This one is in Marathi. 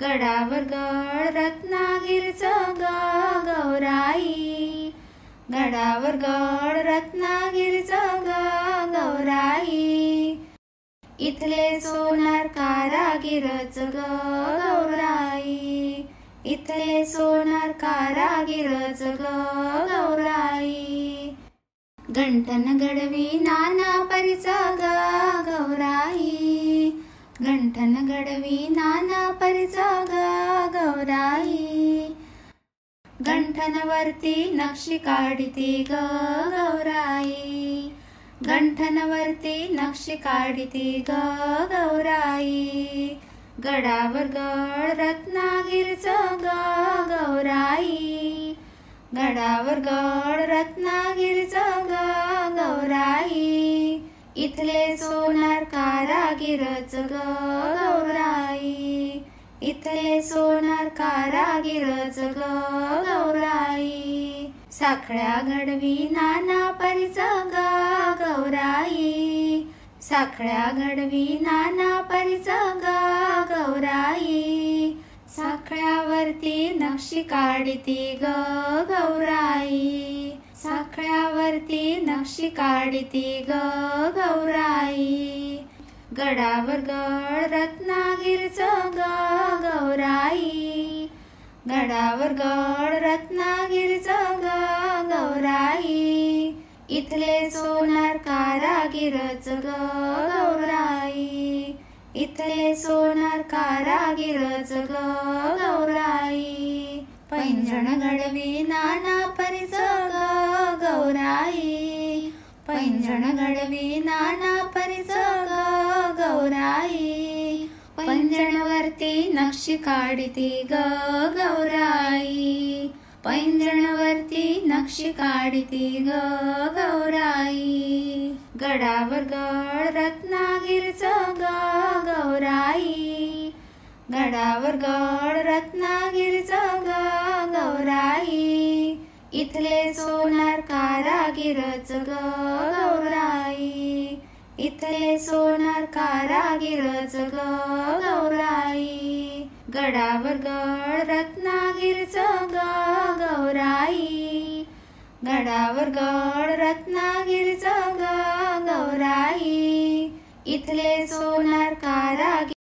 गडावर गड रत्नागिरीचं ग गौराई, गडावर गड रत्नागिरीचं ग गौराई, इथले सोनार कारागीरच ग गौराई, इथले सोनार कारागीरच ग गौराई, गंठन गडवी नाना परीचा ग गौराई, गंठन गडवी नाना परीचा ग गौराई, गंठनवरती नक्षी काढिती ग गौराई, गंठनवरती नक्षी काढिती ग गौराई, गडावर गड रत्नागिरीचं ग गौराई, गडावर गड रत्नागिरीचं ग गौराई, इथले सोनार कारागीरच ग गौराई, इथले सोनार कारागीरच ग गौराई, साखळ्या घडवी नाना परीचं ग गौराई, साखळ्या घडवी नाना परीचं ग गौराई, साखळ्यावरती नक्षी काढिती ग गौराई, साखळ्यावरती नक्षी काढिती ग गौराई, गडावर गड रत्नागिरीचं ग गौराई, गडावर गड रत्नागिरीचं ग गौराई, इथले सोनार कारागीरच ग गौराई, इथले सोनार कारागीरच ग गौराई, पैंजण घडवी नाना परीचं ग गौराई, पैंजण घडवी नाना परीचं ग गौराई, पैंजणवरती नक्षी काढिती ग गौराई, पैंजणवरती नक्षी काढिती ग गौराई, गडावर गड रत्नागिरीचं ग गौराई, गडावर गड रत्नागिरीचं ग गौराई, इथले सोनार कारागीरच ग गौराई, इथले सोनार कारागीरच ग गौराई, गडावर गड रत्नागिरीचं ग गौराई, गडावर गड रत्नागिरीचं ग गौराई, इथले सोनार कारागीर